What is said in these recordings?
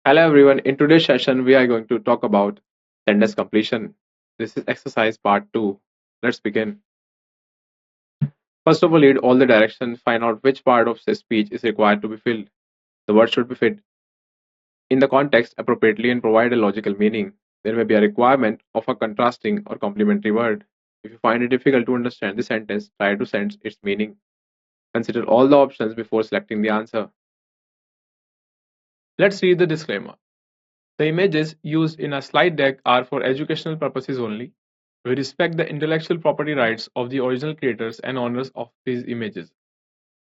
Hello everyone, in today's session we are going to talk about sentence completion. This is exercise part 2. Let's begin. First of all, read all the directions, find out which part of the speech is required to be filled. The word should be fit in the context appropriately and provide a logical meaning. There may be a requirement of a contrasting or complementary word. If you find it difficult to understand the sentence, try to sense its meaning. Consider all the options before selecting the answer. Let's read the disclaimer. The images used in a slide deck are for educational purposes only. We respect the intellectual property rights of the original creators and owners of these images.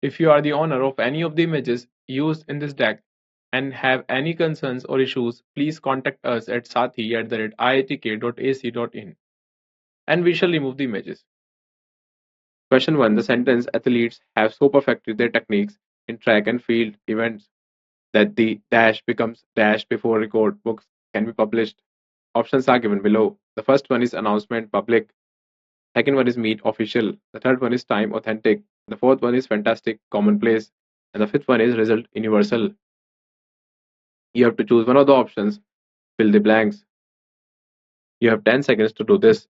If you are the owner of any of the images used in this deck and have any concerns or issues, please contact us at sathee@iitk.ac.in and we shall remove the images. Question 1. The sentence athletes have so perfected their techniques in track and field events that the dash becomes dash before record books can be published. Options are given below. The first one is announcement public. Second one is meet official. The third one is time authentic. The fourth one is fantastic commonplace. And the fifth one is result universal. You have to choose one of the options, fill the blanks. You have 10 seconds to do this.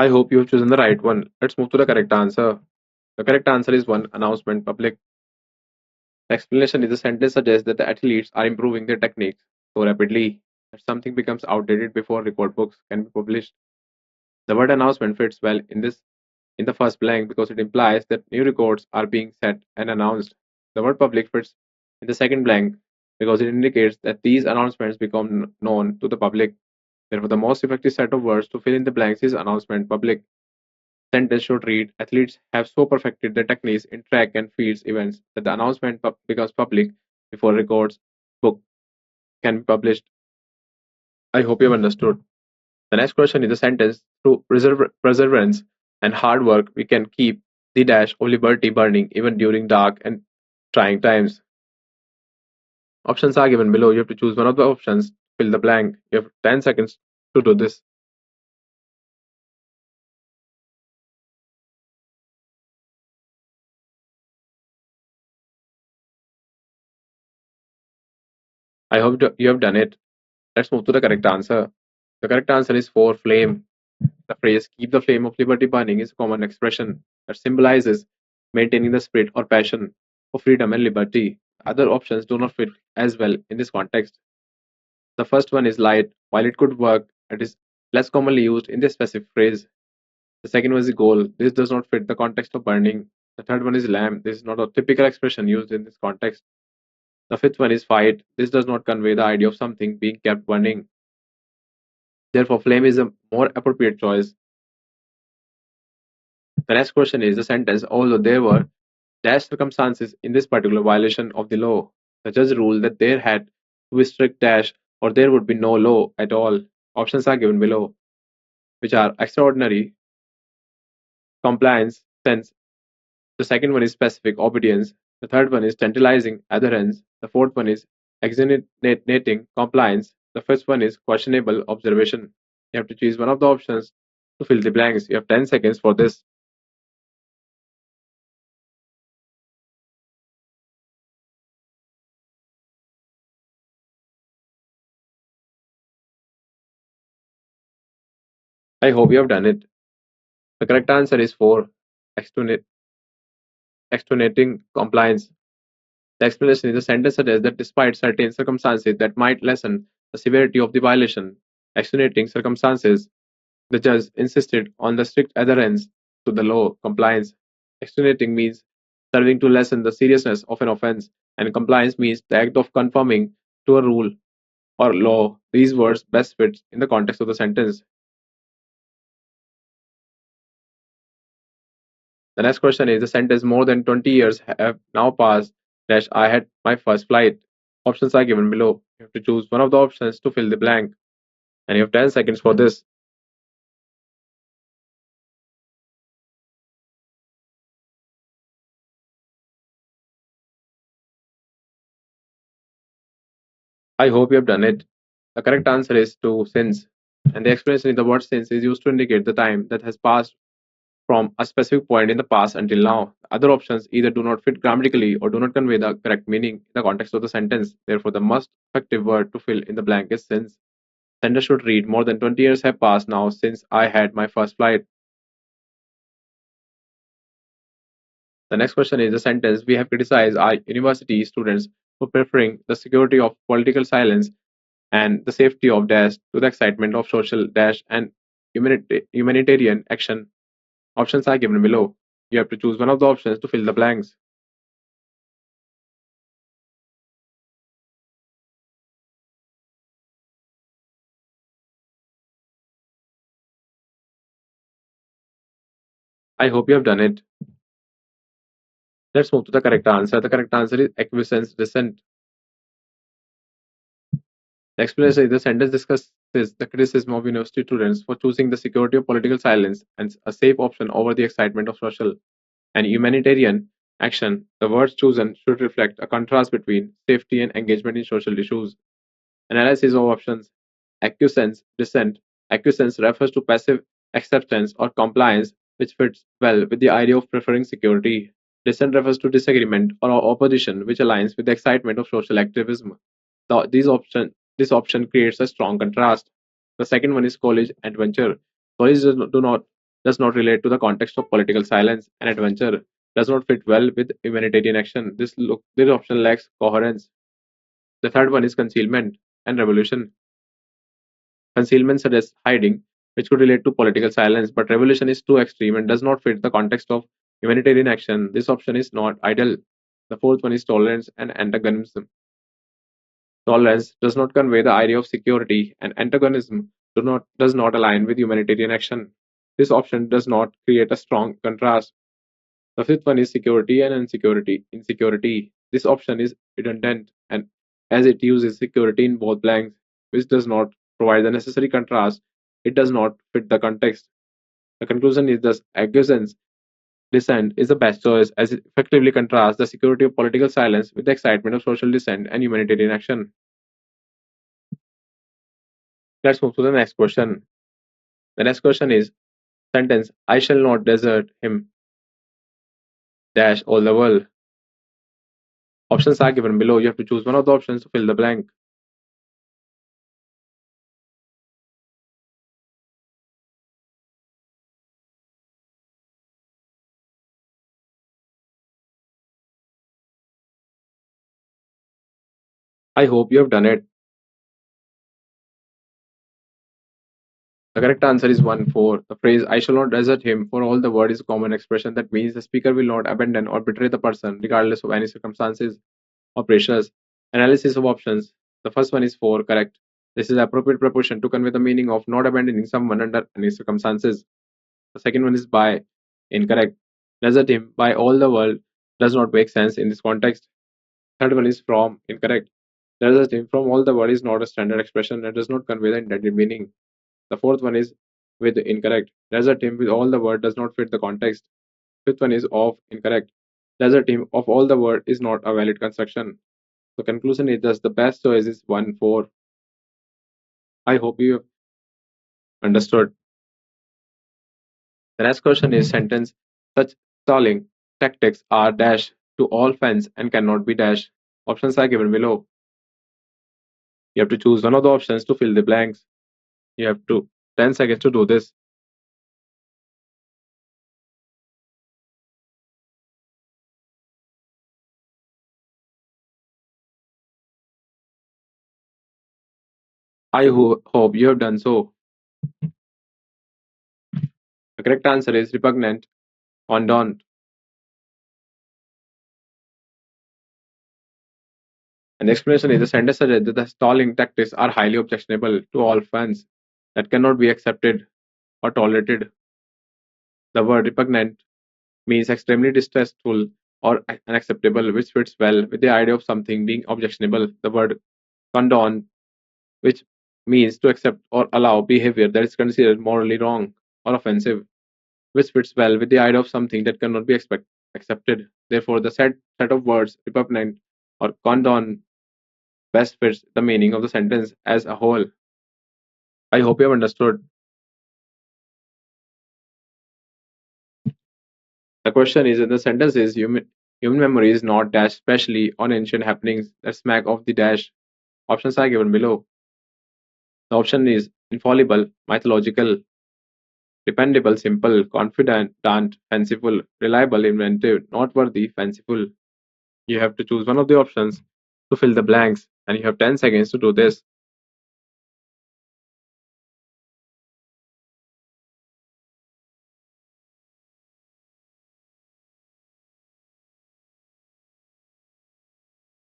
I hope you have chosen the right one. Let's move to the correct answer. The correct answer is 1. Announcement public. The explanation is the sentence suggests that the athletes are improving their techniques so rapidly that something becomes outdated before record books can be published. The word announcement fits well in the first blank because it implies that new records are being set and announced. The word public fits in the second blank because it indicates that these announcements become known to the public. Therefore, the most effective set of words to fill in the blanks is announcement public. Sentence should read: athletes have so perfected their techniques in track and fields events that the announcement becomes public before records book can be published. I hope you have understood. The next question is the sentence: through perseverance and hard work, we can keep the dash of liberty burning even during dark and trying times. Options are given below. You have to choose one of the options, fill the blank. You have 10 seconds to do this. I hope you have done it. Let's move to the correct answer. The correct answer is 4. Flame. The phrase keep the flame of liberty burning is a common expression that symbolizes maintaining the spirit or passion for freedom and liberty. Other options do not fit as well in this context. The first one is light. While it could work, it is less commonly used in this specific phrase. The second one is goal. This does not fit the context of burning. The third one is lamb. This is not a typical expression used in this context. The fifth one is fight. This does not convey the idea of something being kept burning. Therefore, flame is a more appropriate choice. The next question is the sentence: although there were dash circumstances in this particular violation of the law, the judge ruled that there had to be strict dash or there would be no law at all. Options are given below, which are extraordinary compliance sense. The second one is specific obedience. The third one is tantalizing adherence. The fourth one is exonerating compliance. The fifth one is questionable observation. You have to choose one of the options to fill the blanks. You have 10 seconds for this. I hope you have done it. The correct answer is 4. Exonerating compliance. The explanation is the sentence suggests that despite certain circumstances that might lessen the severity of the violation, exonerating circumstances, the judge insisted on the strict adherence to the law. Compliance. Exonerating means serving to lessen the seriousness of an offense, and compliance means the act of conforming to a rule or law. These words best fit in the context of the sentence. The next question is the sentence more than 20 years have now passed dash I had my first flight. Options are given below. You have to choose one of the options to fill the blank, and you have 10 seconds for this. I hope you have done it. The correct answer is 2. Since. And the expression in the word since is used to indicate the time that has passed from a specific point in the past until now. Other options either do not fit grammatically or do not convey the correct meaning in the context of the sentence. Therefore, the most effective word to fill in the blank is since. Sender should read, more than 20 years have passed now since I had my first flight. The next question is the sentence, we have criticized our university students for preferring the security of political silence and the safety of dash to the excitement of social dash and humanitarian action. Options are given below. You have to choose one of the options to fill the blanks. I hope you have done it. Let's move to the correct answer. The correct answer is acquiescence dissent. The explanation is the sentence discusses the criticism of university students for choosing the security of political silence and a safe option over the excitement of social and humanitarian action. The words chosen should reflect a contrast between safety and engagement in social issues. Analysis of options. Acquiescence dissent. Acquiescence refers to passive acceptance or compliance, which fits well with the idea of preferring security. Dissent refers to disagreement or opposition, which aligns with the excitement of social activism. This option creates a strong contrast. The second one is college adventure. College does not relate to the context of political silence, and adventure does not fit well with humanitarian action. This option lacks coherence. The third one is concealment and revolution. Concealment suggests hiding, which could relate to political silence, but revolution is too extreme and does not fit the context of humanitarian action. This option is not ideal. The fourth one is tolerance and antagonism. Tolerance does not convey the idea of security, and antagonism does not align with humanitarian action. This option does not create a strong contrast. The fifth one is security and insecurity. This option is redundant and as it uses security in both blanks, which does not provide the necessary contrast, it does not fit the context. The conclusion is thus acquiescence dissent is the best choice as it effectively contrasts the security of political silence with the excitement of social dissent and humanitarian action. Let's move to the next question. The next question is sentence I shall not desert him dash all the world. Options are given below. You have to choose one of the options to fill the blank. I hope you have done it. The correct answer is 1 4. The phrase I shall not desert him for all the word is a common expression that means the speaker will not abandon or betray the person regardless of any circumstances or pressures. Analysis of options. The first one is 4, correct. This is the appropriate proportion to convey the meaning of not abandoning someone under any circumstances. The second one is by, incorrect. Desert him by all the world does not make sense in this context. Third one is from, incorrect. Desert him from all the world is not a standard expression and does not convey the intended meaning. The fourth one is with, incorrect. Desert him with all the word does not fit the context. Fifth one is of, incorrect. Desert him of all the word is not a valid construction. The conclusion is thus the best choice is 1 4. I hope you have understood. The next question is sentence such stalling tactics are dash to all fans and cannot be dash. Options are given below. You have to choose one of the options to fill the blanks. You have to 10 seconds to do this. Hope you have done so. The correct answer is repugnant, condoned. And the explanation is the sentence suggests that the stalling tactics are highly objectionable to all fans that cannot be accepted or tolerated. The word repugnant means extremely distressful or unacceptable, which fits well with the idea of something being objectionable. The word condone, which means to accept or allow behavior that is considered morally wrong or offensive, which fits well with the idea of something that cannot be accepted. Therefore, the set of words repugnant or condone best fits the meaning of the sentence as a whole. I hope you have understood. The question is in the sentence is human memory is not dash especially on ancient happenings that smack off the dash. Options are given below. The option is infallible, mythological, dependable, simple, confident, fanciful, reliable, inventive, noteworthy, fanciful. You have to choose one of the options to fill the blanks, and you have 10 seconds to do this.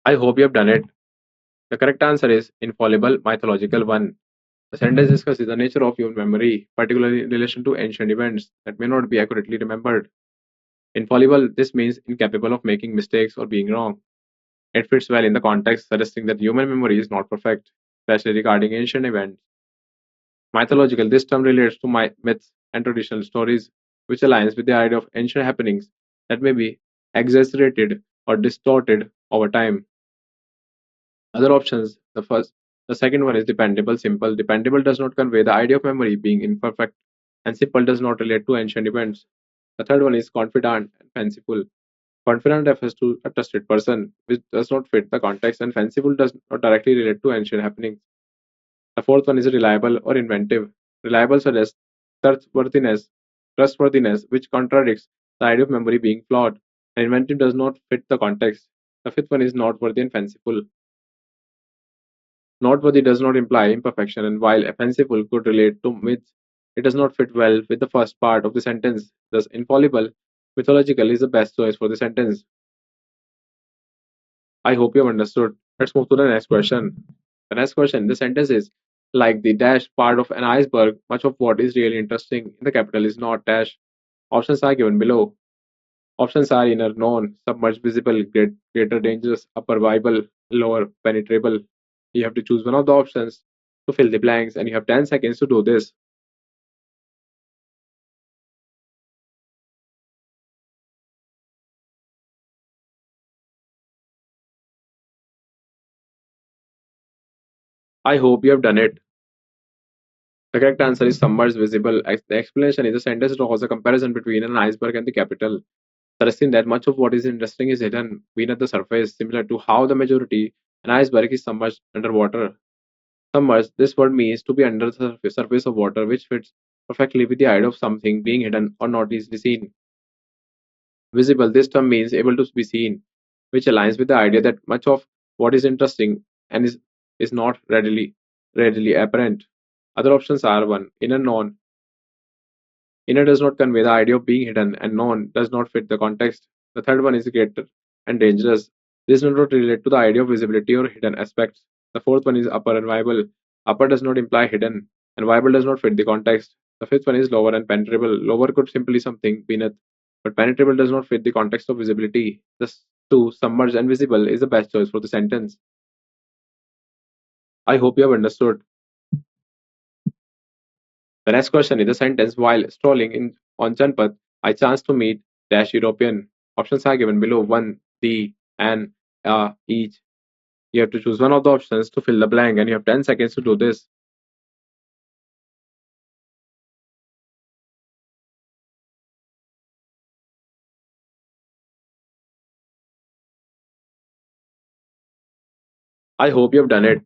I hope you have done it. The correct answer is infallible, mythological one. The sentence discusses the nature of human memory, particularly in relation to ancient events that may not be accurately remembered. Infallible, this means incapable of making mistakes or being wrong. It fits well in the context, suggesting that human memory is not perfect, especially regarding ancient events. Mythological, this term relates to myths and traditional stories, which aligns with the idea of ancient happenings that may be exaggerated or distorted over time. Other options, the second one is dependable, simple. Dependable does not convey the idea of memory being imperfect, and simple does not relate to ancient events. The third one is confident and fanciful. Confident refers to a trusted person, which does not fit the context, and fanciful does not directly relate to ancient happenings. The fourth one is reliable or inventive. Reliable suggests trustworthiness, trustworthiness, which contradicts the idea of memory being flawed, and inventive does not fit the context. The fifth one is noteworthy and fanciful. Noteworthy does not imply imperfection, and while fanciful could relate to myths, it does not fit well with the first part of the sentence. Thus, infallible, mythological is the best choice for the sentence. I hope you have understood. Let's move to the next question. The next question, the sentence is like the dash part of an iceberg, much of what is really interesting in the capital is not dash. Options are given below. Options are inner known, submerged visible, greater dangerous, upper viable, lower penetrable. You have to choose one of the options to fill the blanks, and you have 10 seconds to do this. I hope you have done it. The correct answer is submerged visible. The explanation is the sentence draws a comparison between an iceberg and the capital, suggesting that much of what is interesting is hidden beneath the surface, similar to how the majority an iceberg is submerged underwater. Submerged, this word means to be under the surface of water, which fits perfectly with the idea of something being hidden or not easily seen. Visible, this term means able to be seen, which aligns with the idea that much of what is interesting and is not readily apparent. Other options are one, inner known. Inner does not convey the idea of being hidden, and known does not fit the context. The third one is greater and dangerous. This does not relate to the idea of visibility or hidden aspects. The fourth one is upper and viable. Upper does not imply hidden, and viable does not fit the context. The fifth one is lower and penetrable. Lower could simply something beneath, but penetrable does not fit the context of visibility. The two, submerged and visible, is the best choice for the sentence. I hope you have understood. The next question is the sentence while strolling on Janpat, I chanced to meet dash European. Options are given below one, the, an, each. You have to choose one of the options to fill the blank, and you have 10 seconds to do this. I hope you have done it.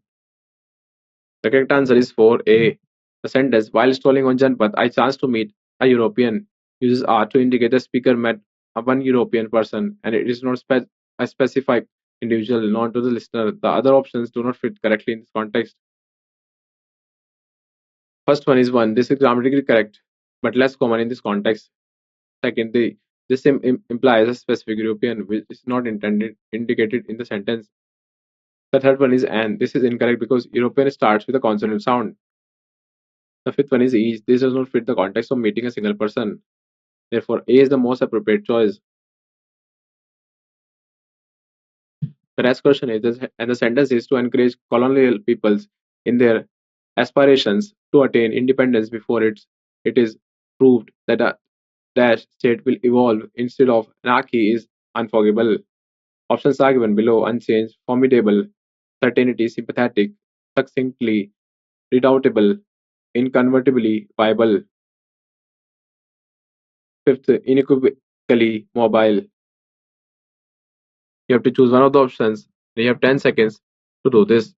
The correct answer is 4A. The sentence while strolling on Janpat, I chanced to meet a European uses R to indicate the speaker met a one European person, and it is not a specified individual known to the listener. The other options do not fit correctly in this context. First one is one. This is grammatically correct, but less common in this context. Second, this implies a specific European, which is not intended indicated in the sentence. The third one is and. This is incorrect because European starts with a consonant sound. The fifth one is each. This does not fit the context of meeting a single person. Therefore, A is the most appropriate choice. The next question is, and the sentence is to encourage colonial peoples in their aspirations to attain independence before it is proved that a dash state will evolve instead of anarchy is unforgivable. Options are given below unchanged, formidable, certainty, sympathetic, succinctly, redoubtable. inconvertibly viable. Fifth, unequivocally mobile. You have to choose one of the options. You have 10 seconds to do this.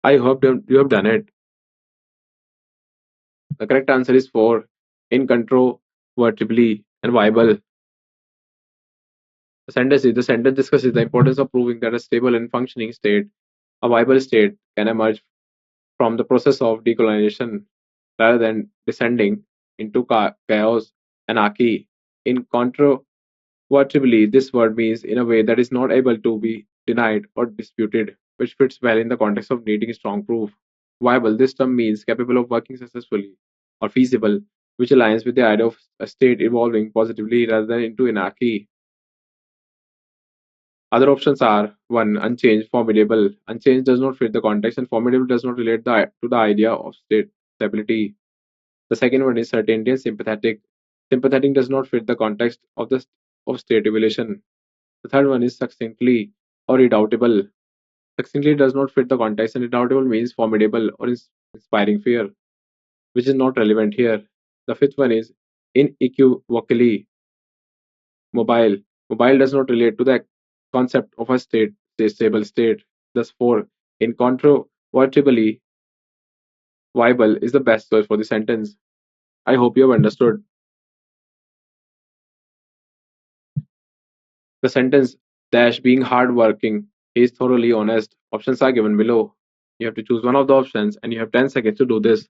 I hope you have done it. The correct answer is 4. Incontrovertibly and viable. The sentence discusses the importance of proving that a stable and functioning state, a viable state, can emerge from the process of decolonization rather than descending into chaos, anarchy. Incontrovertibly, this word means in a way that is not able to be denied or disputed, which fits well in the context of needing strong proof. Viable, this term means capable of working successfully or feasible, which aligns with the idea of a state evolving positively rather than into anarchy. Other options are 1. Unchanged, formidable. Unchanged does not fit the context, and formidable does not relate to the idea of state stability. The second one is certainty and sympathetic. Sympathetic does not fit the context of state evaluation. The third one is succinctly or redoubtable. Succinctly does not fit the context, and redoubtable means formidable or inspiring fear, which is not relevant here. The fifth one is unequivocally mobile. Mobile does not relate to the concept of a stable state. Thus, 4. Incontrovertibly viable is the best choice for the sentence. I hope you have understood. The sentence dash being hardworking, he is thoroughly honest. Options are given below. You have to choose one of the options and you have 10 seconds to do this.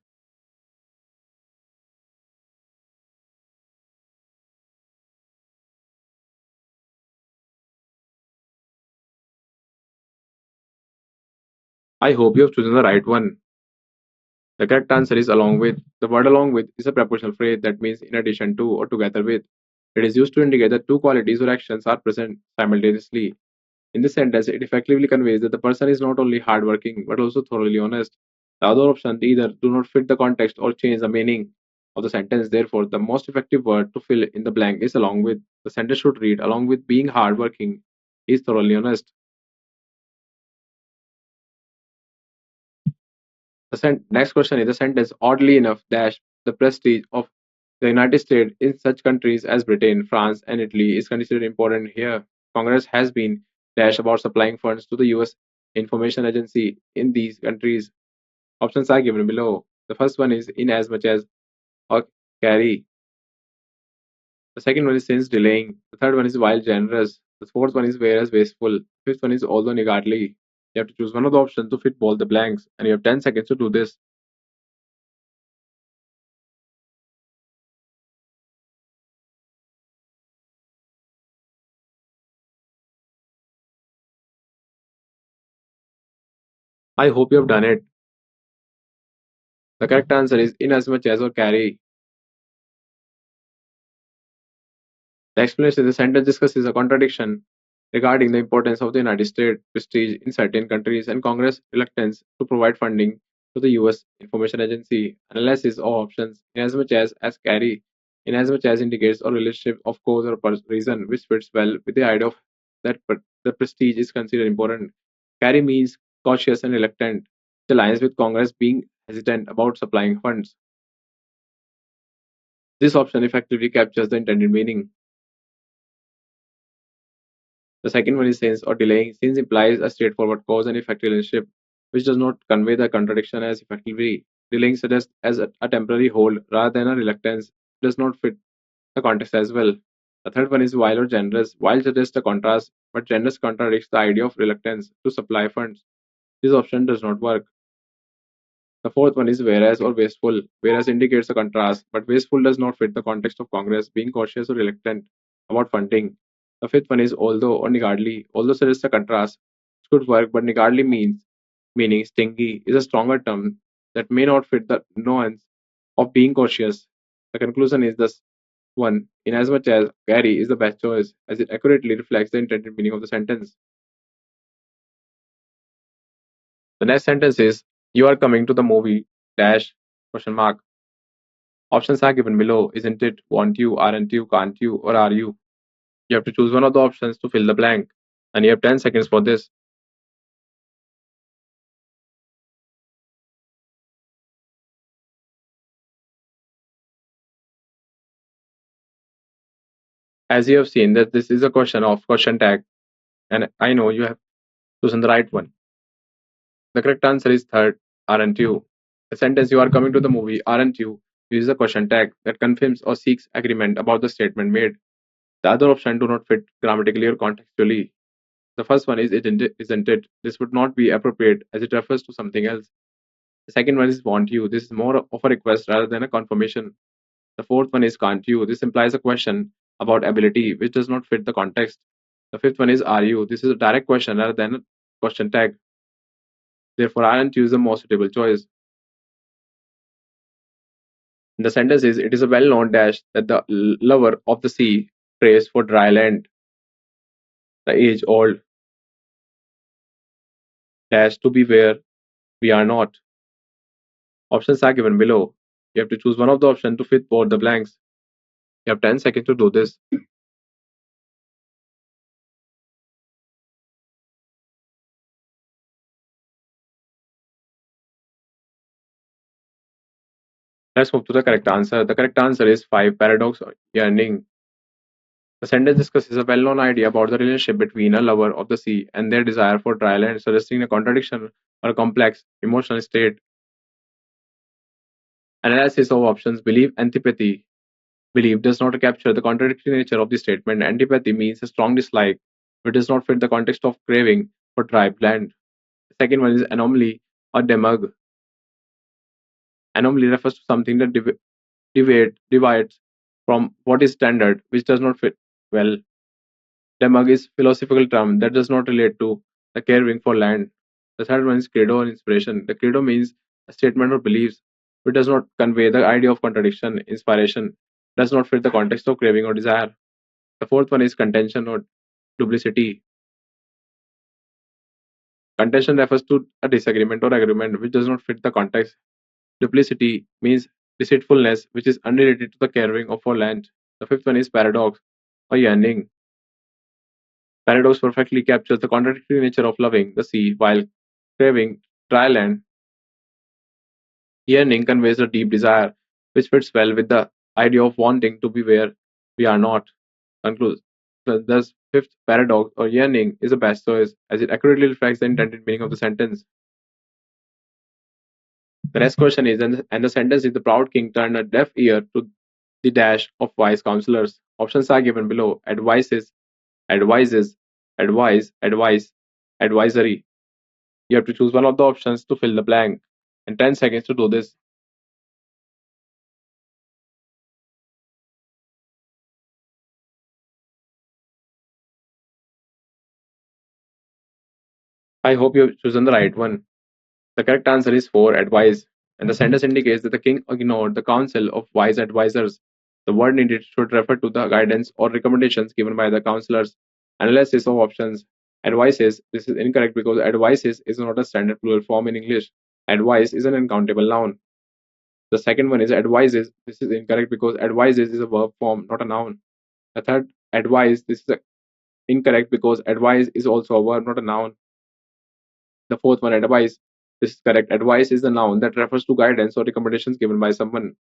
I hope you have chosen the right one. The correct answer is along with. The word along with is a prepositional phrase that means in addition to or together with. It is used to indicate that two qualities or actions are present simultaneously. In this sentence, it effectively conveys that the person is not only hardworking but also thoroughly honest. The other options either do not fit the context or change the meaning of the sentence. Therefore, the most effective word to fill in the blank is along with. The sentence should read along with being hardworking, he is thoroughly honest. Next question is the sentence oddly enough dash the prestige of the United States in such countries as Britain, France, and Italy is considered important here. Congress has been dash about supplying funds to the US information agency in these countries. Options are given below. The first one is in as much as or carry. The second one is since delaying. The third one is while generous. The fourth one is whereas wasteful. Fifth one is although niggardly. You have to choose one of the options to fit both the blanks, and you have 10 seconds to do this. I hope you have done it. The correct answer is in as much as or carry. The explanation of the sentence discusses a contradiction regarding the importance of the United States prestige in certain countries and Congress' reluctance to provide funding to the US information agency. Analysis of options inasmuch as carry, inasmuch as indicates a relationship of cause or reason which fits well with the idea of that the prestige is considered important. Carry means cautious and reluctant, which aligns with Congress being hesitant about supplying funds. This option effectively captures the intended meaning. The second one is since or delaying. Since implies a straightforward cause and effect relationship, which does not convey the contradiction as effectively. Delaying suggests as a temporary hold rather than a reluctance, does not fit the context as well. The third one is while or generous. While suggests a contrast, but generous contradicts the idea of reluctance to supply funds. This option does not work. The fourth one is whereas or wasteful. Whereas indicates a contrast, but wasteful does not fit the context of Congress being cautious or reluctant about funding. The fifth one is although or niggardly. Although suggests a contrast, it could work, but niggardly meaning stingy is a stronger term that may not fit the nuance of being cautious. The conclusion is thus one, inasmuch as Gary is the best choice, as it accurately reflects the intended meaning of the sentence. The next sentence is you are coming to the movie dash question mark. Options are given below. Isn't it? Want you? Aren't you? Can't you? Or are you? You have to choose one of the options to fill the blank. And you have 10 seconds for this. As you have seen that this is a question of question tag, and I know you have chosen the right one. The correct answer is third, aren't you? The sentence you are coming to the movie, aren't you? Uses a question tag that confirms or seeks agreement about the statement made. The other options do not fit grammatically or contextually. The first one is isn't it? This would not be appropriate as it refers to something else. The second one is want you. This is more of a request rather than a confirmation. The fourth one is can't you. This implies a question about ability which does not fit the context. The fifth one is are you. This is a direct question rather than a question tag. Therefore, aren't you is the most suitable choice. The sentence is it is a well known dash that the lover of the sea prays for dry land. The age old dash to be where we are not. Options are given below. You have to choose one of the options to fit both the blanks. You have 10 seconds to do this. Let's move to the correct answer. The correct answer is 5 paradox or yearning. The sentence discusses a well known idea about the relationship between a lover of the sea and their desire for dry land, suggesting a contradiction or a complex emotional state. Analysis of options belief, antipathy. Belief does not capture the contradictory nature of the statement. Antipathy means a strong dislike, which does not fit the context of craving for dry land. The second one is anomaly or demug. Anomaly refers to something that divides from what is standard, which does not fit well. Demug is philosophical term that does not relate to the caring for land. The third one is credo or inspiration. The credo means a statement of beliefs, which does not convey the idea of contradiction. Inspiration does not fit the context of craving or desire. The fourth one is contention or duplicity. Contention refers to a disagreement or agreement which does not fit the context. Duplicity means deceitfulness, which is unrelated to the caring of for land. The fifth one is paradox or yearning. Paradox perfectly captures the contradictory nature of loving the sea while craving dry land. Yearning conveys a deep desire, which fits well with the idea of wanting to be where we are not. Concludes. Thus, fifth paradox or yearning is the best choice as it accurately reflects the intended meaning of the sentence. The next question is, and the sentence is the proud king turned a deaf ear to the dash of wise counselors. Options are given below. Advises, advises, advice, advisory. You have to choose one of the options to fill the blank. And 10 seconds to do this. I hope you've chosen the right one. The correct answer is 4, advice. And the sentence indicates that the king ignored the counsel of wise advisors. The word needed should refer to the guidance or recommendations given by the counselors. Analysis of options. Advices. This is incorrect because advices is not a standard plural form in English. Advice is an uncountable noun. The second one is advises. This is incorrect because advises is a verb form, not a noun. The third, advise. This is incorrect because advise is also a verb, not a noun. The fourth one, advice. This is correct. Advice is the noun that refers to guidance or recommendations given by someone.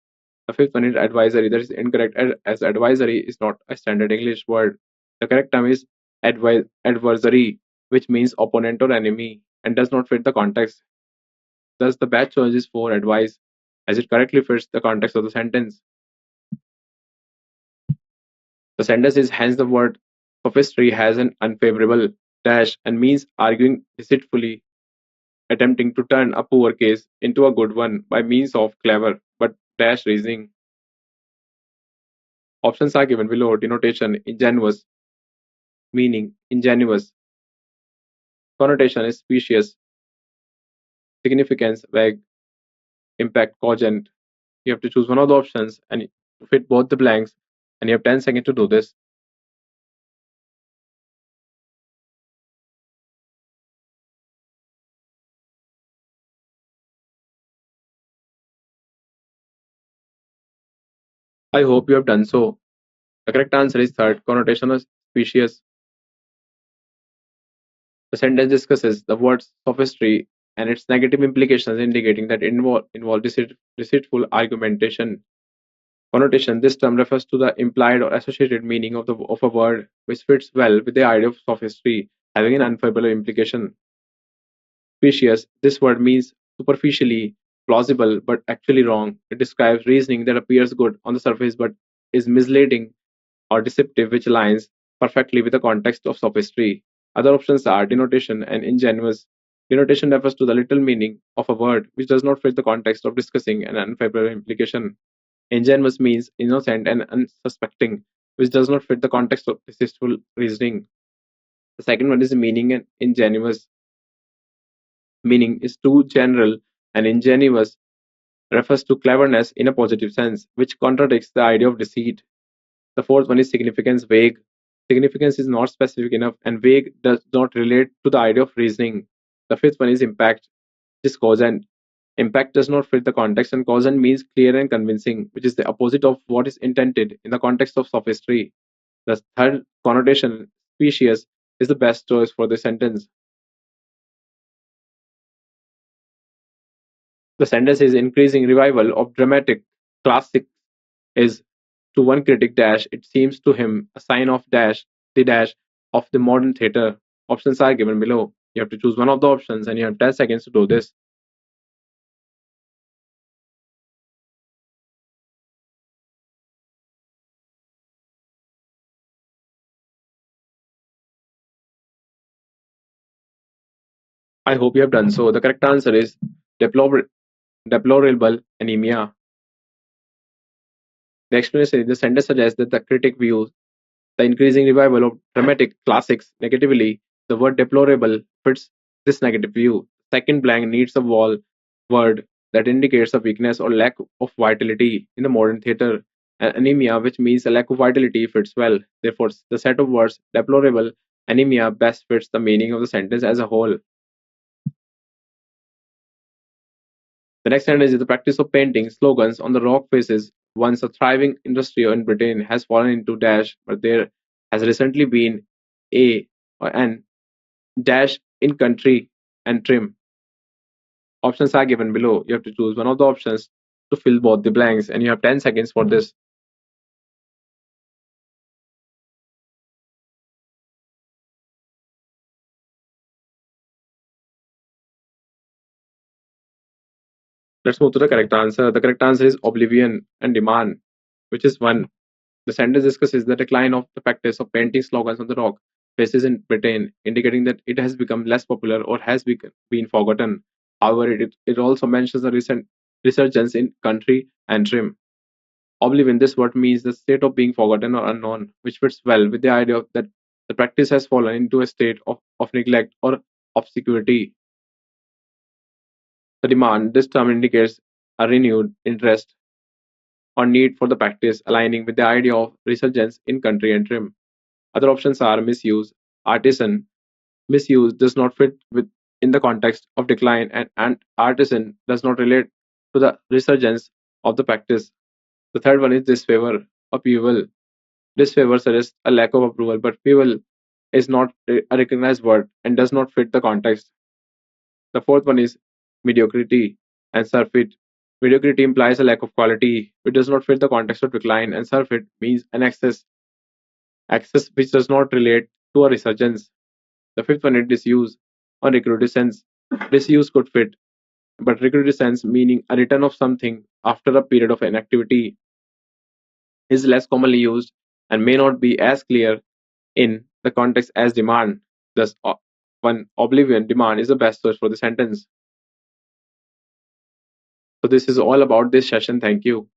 The fifth one is advisory. That is incorrect as advisory is not a standard English word. The correct term is adversary, which means opponent or enemy and does not fit the context. Thus, the best choice is for advice, as it correctly fits the context of the sentence. The sentence is hence the word sophistry has an unfavorable dash and means arguing deceitfully, attempting to turn a poor case into a good one by means of clever but dash reasoning. Options are given below. Denotation ingenuous, meaning ingenuous. Connotation is specious. Significance vague. Impact cogent. You have to choose one of the options and fit both the blanks, and you have 10 seconds to do this. I hope you have done so. The correct answer is third, connotation of species. The sentence discusses the word sophistry and its negative implications, indicating that involve deceitful argumentation. Connotation: this term refers to the implied or associated meaning of a word which fits well with the idea of sophistry, having an unfavorable implication. Specious: this word means superficially plausible but actually wrong. It describes reasoning that appears good on the surface but is misleading or deceptive, which aligns perfectly with the context of sophistry. Other options are denotation and ingenuous. Denotation refers to the literal meaning of a word which does not fit the context of discussing an unfavorable implication. Ingenuous means innocent and unsuspecting, which does not fit the context of deceitful reasoning. The second one is meaning, and ingenuous meaning is too general, and ingenuous refers to cleverness in a positive sense, which contradicts the idea of deceit. The fourth one is significance, vague. Significance is not specific enough, and vague does not relate to the idea of reasoning. The fifth one is impact, which is causant. Impact does not fit the context, and causant means clear and convincing, which is the opposite of what is intended in the context of sophistry. The third connotation, specious, is the best choice for the sentence. The sentence is increasing revival of dramatic classics is to one critic dash it seems to him a sign of dash the dash of the modern theatre. Options are given below. You have to choose one of the options and you have 10 seconds to do this. I hope you have done so. The correct answer is deplorable anemia. The explanation is the sentence suggests that the critic views the increasing revival of dramatic classics negatively. The word deplorable fits this negative view. Second blank needs a word that indicates a weakness or lack of vitality in the modern theatre. And anemia, which means a lack of vitality, fits well. Therefore, the set of words deplorable anemia best fits the meaning of the sentence as a whole. The next sentence is the practice of painting slogans on the rock faces. Once a thriving industry in Britain has fallen into dash, but there has recently been a or an dash in country and trim. Options are given below. You have to choose one of the options to fill both the blanks, and you have 10 seconds for this. Let's move to the correct answer. The correct answer is oblivion and demand, which is one. The sentence discusses the decline of the practice of painting slogans on the rock faces in Britain, indicating that it has become less popular or has been forgotten. However, it also mentions the recent resurgence in country and trim. Oblivion, this word means the state of being forgotten or unknown, which fits well with the idea that the practice has fallen into a state of neglect or obscurity. The demand, this term indicates a renewed interest or need for the practice, aligning with the idea of resurgence in country and trim. Other options are misuse, artisan. Misuse does not fit in the context of decline, and artisan does not relate to the resurgence of the practice. The third one is disfavor, upheaval. Disfavor suggests a lack of approval, but upheaval is not a recognized word and does not fit the context. The fourth one is mediocrity and surfeit. Mediocrity implies a lack of quality, which does not fit the context of decline, and surfeit means an excess which does not relate to a resurgence. The fifth one is disuse or recrudescence. Disuse could fit, but recrudescence, meaning a return of something after a period of inactivity, is less commonly used and may not be as clear in the context as demand. Thus, one oblivion demand is the best choice for the sentence. So this is all about this session. Thank you.